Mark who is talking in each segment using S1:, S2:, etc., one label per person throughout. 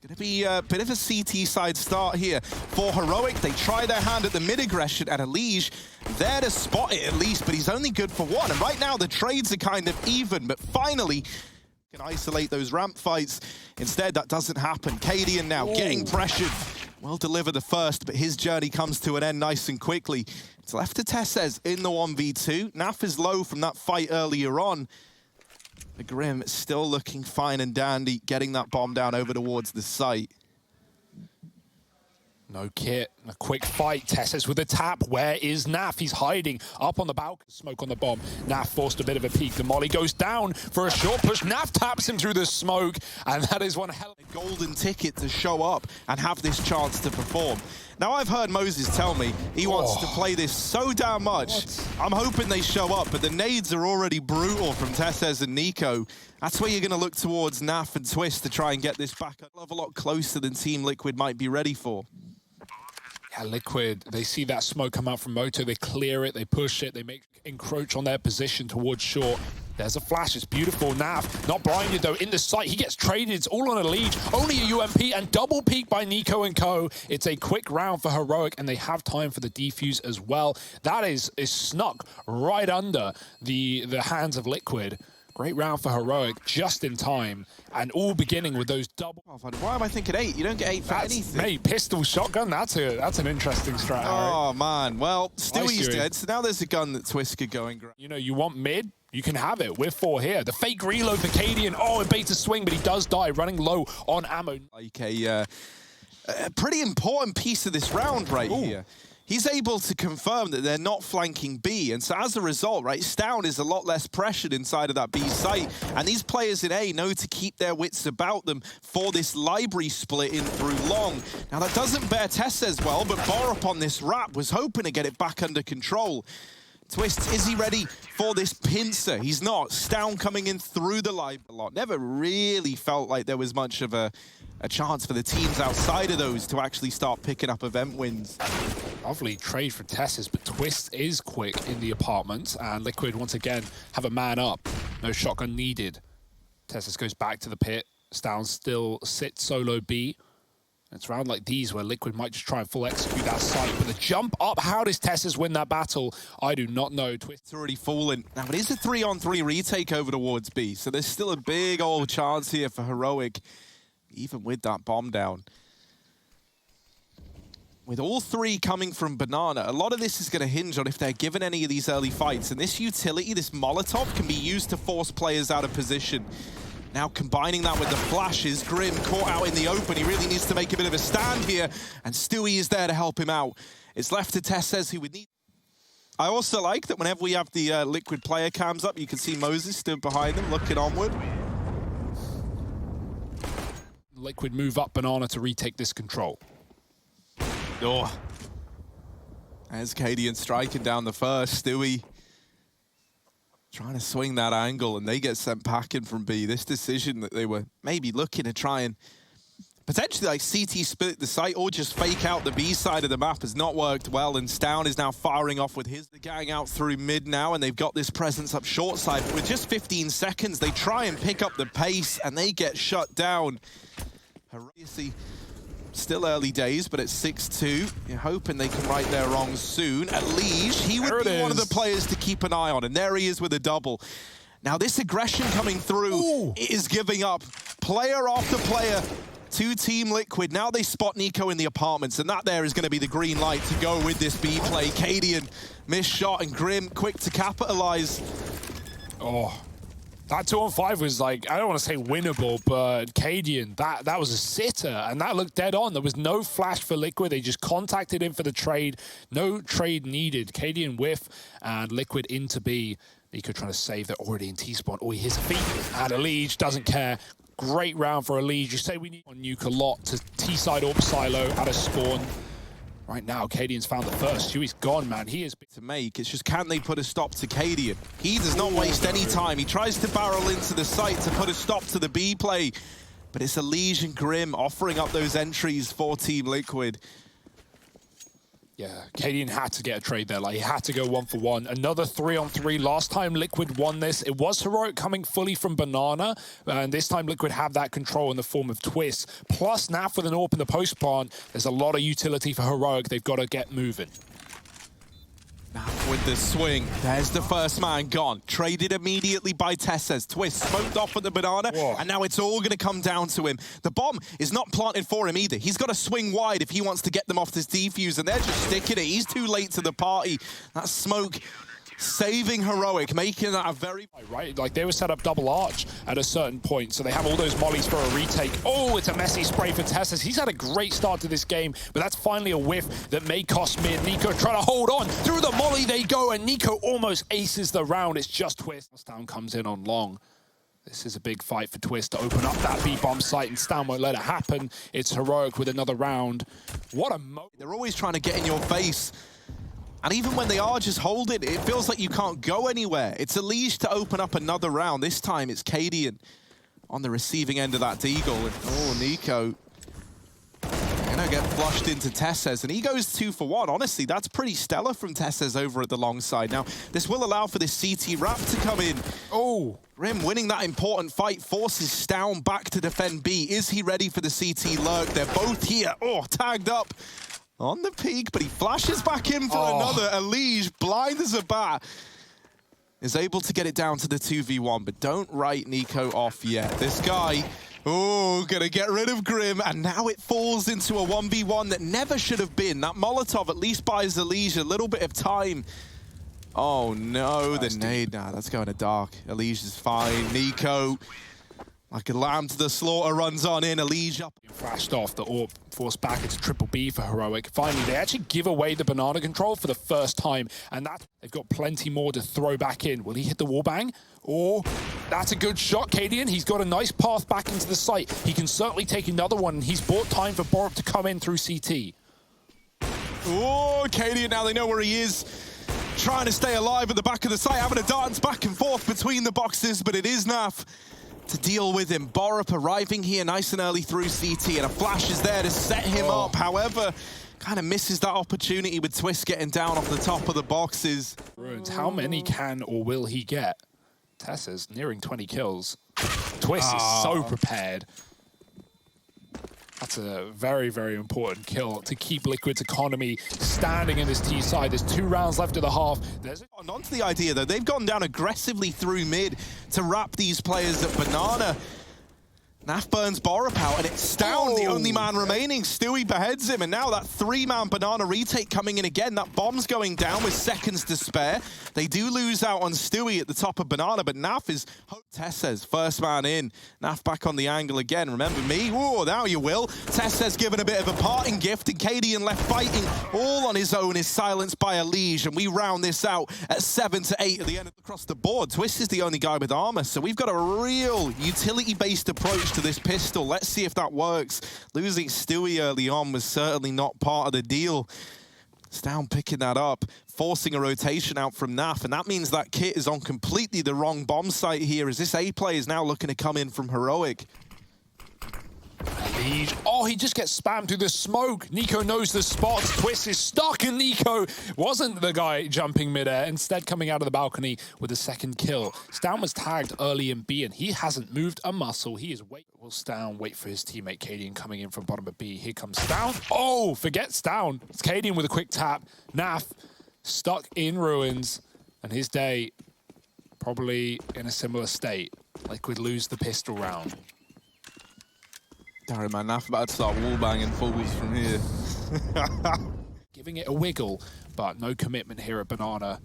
S1: Gonna be a bit of a CT side start here for Heroic. They try their hand at the mid aggression at Elige. There to spot it at least, but he's only good for one. And right now the trades are kind of even, but finally can isolate those ramp fights. Instead, that doesn't happen. Cadian now getting pressured. Will deliver the first, but his journey comes to an end nice and quickly. It's left to Tessez in the 1v2. Naf is low from that fight earlier on. The Grim still looking fine and dandy, getting that bomb down over towards the site.
S2: No kit, a quick fight. Tessez with a tap. Where is Naf? He's hiding up on the balcony. Smoke on the bomb. Naf forced a bit of a peek. The molly goes down for a short push. Naf taps him through the smoke, and that is one hell of
S1: a golden ticket to show up and have this chance to perform. Now, I've heard Moses tell me he wants to play this so damn much. I'm hoping they show up, but the nades are already brutal from Tessez and Nico. That's where you're going to look towards Naf and Twist to try and get this back a lot closer than Team Liquid might be ready for.
S2: Yeah, Liquid, they see that smoke come out from Moto, they clear it, they push it, they encroach on their position towards short. There's a flash, it's beautiful. Naf, not blinded though, in the sight, he gets traded, it's all on Elige, only a UMP and double peek by Nico and co. It's a quick round for Heroic and they have time for the defuse as well. That is snuck right under the hands of Liquid. Great round for Heroic, just in time, and all beginning with those double.
S1: Why am I thinking 8? You don't get 8 for anything.
S2: Mate, pistol shotgun, that's an interesting strat.
S1: Oh, man. Well, Stewie's dead, so now there's a gun that Twist could go and grab.
S2: You know, you want mid? You can have it. We're 4 here. The fake reload for Cadian. Oh, it baits a swing, but he does die, running low on ammo.
S1: Like a pretty important piece of this round right here. He's able to confirm that they're not flanking B, and so as a result, right, Stown is a lot less pressured inside of that B site, and these players in A know to keep their wits about them for this library split in through long. Now that doesn't bear Tessez well, but Borup on this wrap was hoping to get it back under control. Twist, is he ready for this pincer? He's not. Stown coming in through the live a lot. Never really felt like there was much of a chance for the teams outside of those to actually start picking up event wins.
S2: Lovely trade for Tessez, but Twist is quick in the apartment, and Liquid once again have a man up. No shotgun needed. Tessez goes back to the pit. Stown still sits solo B. It's round like these where Liquid might just try and full execute that site, but the jump up, how does Tessez win that battle? I do not know.
S1: Twist's already fallen. Now it is a 3-on-3 retake over towards B, so there's still a big old chance here for Heroic, even with that bomb down. With all 3 coming from Banana, a lot of this is going to hinge on if they're given any of these early fights, and this utility, this Molotov, can be used to force players out of position. Now combining that with the flashes, Grim caught out in the open. He really needs to make a bit of a stand here, and Stewie is there to help him out. It's left to Tessez, who would need... I also like that whenever we have the Liquid player cams up, you can see Moses stood behind them, looking onward.
S2: Liquid move up Banana to retake this control.
S1: Oh. As Cadian striking down the first, Stewie trying to swing that angle, and they get sent packing from B. This decision that they were maybe looking to try and potentially like CT split the site or just fake out the B side of the map has not worked well, and Stown is now firing off with the gang out through mid now, and they've got this presence up short side. But with just 15 seconds, they try and pick up the pace, and they get shut down. Still early days, but it's 6-2. You're hoping they can right their wrongs soon. Elige, he would be one of the players to keep an eye on, and there he is with a double. Now this aggression coming through is giving up player after player to Team Liquid. Now they spot Nico in the apartments, and that there is going to be the green light to go with this B play. Cadian, missed shot, and Grim quick to capitalize.
S2: Oh. That 2-on-5 was like, I don't want to say winnable, but Cadian, that was a sitter, and that looked dead on. There was no flash for Liquid. They just contacted him for the trade. No trade needed. Cadian whiff, and Liquid into B. Nico trying to save. They're already in T-spawn. Oh, he hits a feet, and Elige doesn't care. Great round for Elige. You say we need on nuke a lot to T-side orb silo out of spawn. Right now, Cadian's found the first. Stewie's gone, man. He is
S1: to make. It's just, can they put a stop to Cadian? He does not waste any time. He tries to barrel into the site to put a stop to the B play, but it's Elige and Grim offering up those entries for Team Liquid.
S2: Yeah, Cadian had to get a trade there. Like, he had to go 1-for-1. Another 3-on-3. Last time Liquid won this, it was Heroic coming fully from Banana, and this time Liquid have that control in the form of Twist. Plus, NAF with an AWP in the post plant, there's a lot of utility for Heroic. They've got to get moving.
S1: With the swing, there's the first man gone. Traded immediately by Tesses. Twist smoked off at the banana, and now it's all going to come down to him. The bomb is not planted for him either. He's got to swing wide if he wants to get them off this defuse, and they're just sticking it. He's too late to the party. That smoke saving Heroic, making that a very...
S2: Right, like they were set up double arch at a certain point, so they have all those mollies for a retake. Oh, it's a messy spray for Tesses. He's had a great start to this game, but that's finally a whiff that may cost mid. Nico trying to hold on. Through the molly they go, and Nico almost aces the round. It's just Twist. Down comes in on long. This is a big fight for Twist to open up that B-bomb site, and Stan won't let it happen. It's Heroic with another round. What a
S1: They're always trying to get in your face. And even when they are just holding, it feels like you can't go anywhere. It's Elige to open up another round. This time it's Cadian on the receiving end of that deagle. And, oh, Nico gonna get flushed into Tesses, and he goes 2-for-1. Honestly, that's pretty stellar from Tesses over at the long side. Now, this will allow for this CT wrap to come in.
S2: Oh,
S1: Rim winning that important fight forces Stown back to defend B. Is he ready for the CT lurk? They're both here. Oh, tagged up on the peak, but he flashes back in for another. Elige, blind as a bat, is able to get it down to the 2v1, but don't write Nico off yet. This guy, gonna get rid of Grim, and now it falls into a 1v1 that never should have been. That Molotov at least buys Elige a little bit of time. Oh no, the nade. Nah, that's going to dark. Elige is fine. Nico, like a lamb to the slaughter, runs on in. Elige up.
S2: Flashed off the AWP, forced back into triple B for Heroic. Finally, they actually give away the banana control for the first time, and that they've got plenty more to throw back in. Will he hit the wallbang? Or that's a good shot, Cadian. He's got a nice path back into the site. He can certainly take another one, and he's bought time for Borup to come in through CT.
S1: Oh, Cadian, now they know where he is. Trying to stay alive at the back of the site, having a dance back and forth between the boxes, but it is NAF to deal with him. Borup arriving here nice and early through CT, and a flash is there to set him up. However, kind of misses that opportunity with Twist getting down off the top of the boxes.
S2: Ruins, how many can or will he get? Tessa's nearing 20 kills. Twist is so prepared. That's a very, very important kill to keep Liquid's economy standing in this T side. There's 2 rounds left of the half.
S1: And on to the idea, though, they've gone down aggressively through mid to wrap these players at banana. NAF burns Borup out, and it's Stown, the only man remaining. Stewie beheads him, and now that 3-man banana retake coming in again. That bomb's going down with seconds to spare. They do lose out on Stewie at the top of banana, but NAF is... Tesses, first man in. NAF back on the angle again. Remember me? Oh, now you will. Tesses given a bit of a parting gift, and Cadian left fighting all on his own is silenced by Elige, and we round this out at 7-8 at the end across the board. Twist is the only guy with armor, so we've got a real utility-based approach to this pistol. Let's see if that works. Losing Stewie early on was certainly not part of the deal. Stown picking that up, forcing a rotation out from NAF, and that means that kit is on completely the wrong bomb site here, as this A play is now looking to come in from Heroic.
S2: Oh, he just gets spammed through the smoke. Nico knows the spots. Twist is stuck, and Nico wasn't the guy jumping midair, instead coming out of the balcony with a second kill. Stown was tagged early in B, and he hasn't moved a muscle. He is waiting. Will Stown wait for his teammate Cadian coming in from bottom of B? Here comes Stown. Oh, forget Stown. It's Cadian with a quick tap. NAF stuck in ruins, and his day probably in a similar state. Liquid lose the pistol round.
S1: Darren, man, NAF about to start wallbanging fullies from here.
S2: Giving it a wiggle, but no commitment here at Banana.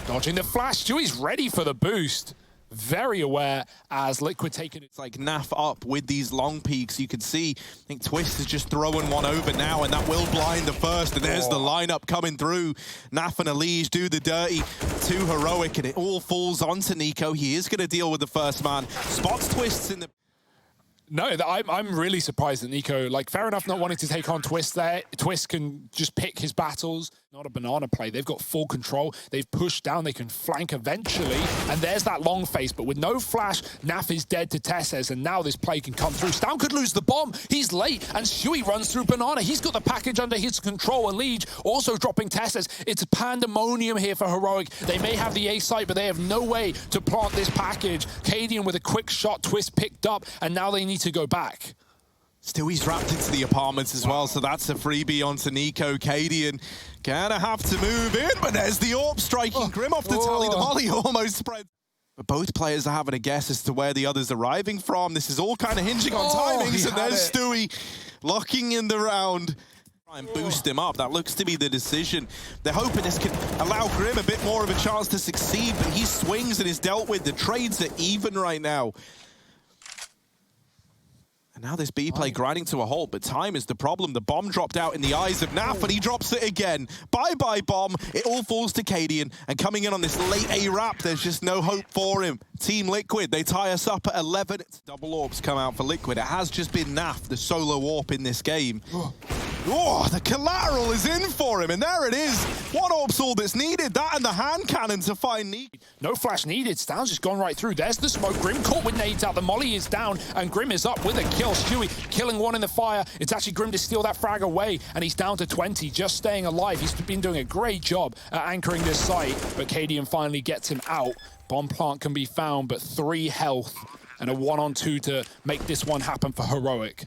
S2: Dodging the flash. Stewie's ready for the boost. Very aware as Liquid taking it.
S1: It's like NAF up with these long peaks. You can see, I think Twist is just throwing one over now, and that will blind the first. And there's the lineup coming through. NAF and Elige do the dirty to Heroic, and it all falls onto Nico. He is going to deal with the first man. Spots Twists in the...
S2: No, I'm really surprised that Nico, like, fair enough not wanting to take on Twist there. Twist can just pick his battles. Not a banana play. They've got full control. They've pushed down. They can flank eventually. And there's that long face. But with no flash, Naf is dead to Tesses. And now this play can come through. Stown could lose the bomb. He's late. And Shuey runs through banana. He's got the package under his control. Elige also dropping Tesses. It's pandemonium here for Heroic. They may have the A site, but they have no way to plant this package. Cadian with a quick shot. Twist picked up. And now they need to go back.
S1: Stewie's wrapped into the apartments as well, so that's a freebie onto Nico. Cadian gonna have to move in, but there's the AWP striking Grim off the tally. The volley almost spread. But both players are having a guess as to where the other's arriving from. This is all kind of hinging on timings, and there's Stewie locking in the round. Try and boost him up. That looks to be the decision. They're hoping this can allow Grim a bit more of a chance to succeed, but he swings and is dealt with. The trades are even right now. And now this B play grinding to a halt, but time is the problem. The bomb dropped out in the eyes of Naf, and he drops it again. Bye-bye bomb. It all falls to Cadian, and coming in on this late A-Wrap, there's just no hope for him. Team Liquid, they tie us up at 11. Double AWPs come out for Liquid. It has just been Naf, the solo AWP in this game. Oh, the collateral is in for him, and there it is. One AWP's all that's needed. That and the hand cannon to find Nico.
S2: No flash needed. Stown's just gone right through. There's the smoke. Grim caught with nades out. The molly is down, and Grim is up with a kill. Stewie killing one in the fire. It's actually Grim to steal that frag away, and he's down to 20, just staying alive. He's been doing a great job at anchoring this site, but Cadian finally gets him out. Bomb plant can be found, but 3 health and a 1-on-2 to make this one happen for Heroic.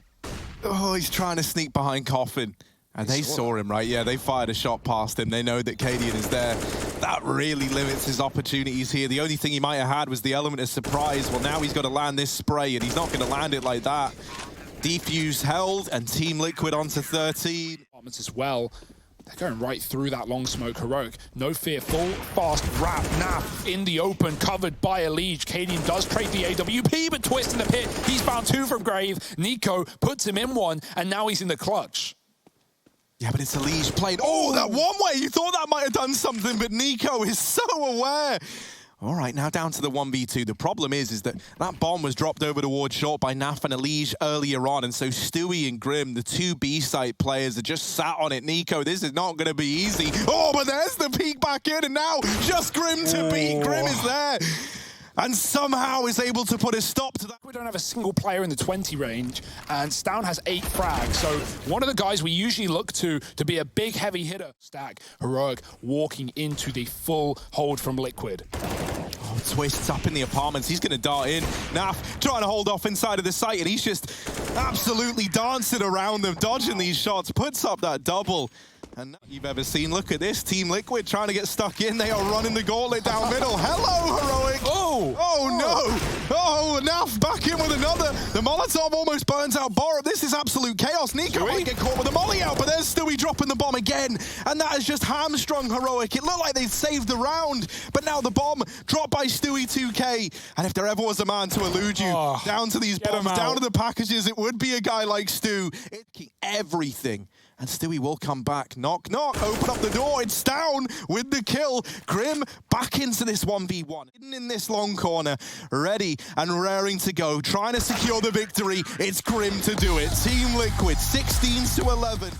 S1: Oh, he's trying to sneak behind Coffin. And they saw him, right? Yeah, they fired a shot past him. They know that Cadian is there. That really limits his opportunities here. The only thing he might have had was the element of surprise. Well, now he's got to land this spray, and he's not going to land it like that. Defuse held, and Team Liquid onto 13.
S2: As well. They're going right through that long smoke. Heroic, no fear, full fast wrap. Naf in the open, covered by Elige. Cadian does trade the AWP, but Twist in the pit. He's found 2 from Grave. Nico puts him in 1, and now he's in the clutch.
S1: Yeah, but it's Elige played. Oh, that one way. You thought that might have done something, but Nico is so aware. All right, now down to the 1v2. The problem is that that bomb was dropped over towards short by Naf and Elige earlier on, and so Stewie and Grim, the 2 B-site players, are just sat on it. Nico, this is not going to be easy. Oh, but there's the peek back in, and now just Grim to beat. Grim is there, and somehow is able to put a stop to that.
S2: We don't have a single player in the 20 range, and Stown has 8 frags, so one of the guys we usually look to be a big heavy hitter. Stack, Heroic walking into the full hold from Liquid.
S1: Oh, Twist's up in the apartments. He's going to dart in. Naf trying to hold off inside of the site, and he's just absolutely dancing around them, dodging these shots, puts up that double. And you've ever seen, look at this, Team Liquid trying to get stuck in. They are running the gauntlet down middle. Hello, Heroic. Oh no. Oh, Naf back in with another. The Molotov almost burns out Borup. This is absolute chaos. Nico might get caught with the molly out, but there's Stewie dropping the bomb again. And that has just hamstrung Heroic. It looked like they'd saved the round, but now the bomb dropped by Stewie 2K. And if there ever was a man to elude you down to these bombs, down to the packages, it would be a guy like Stu. It's everything. And Stewie will come back. Knock, knock. Open up the door. It's down with the kill. Grim back into this 1v1. Hidden in this long corner. Ready and raring to go. Trying to secure the victory. It's Grim to do it. Team Liquid, 16-11.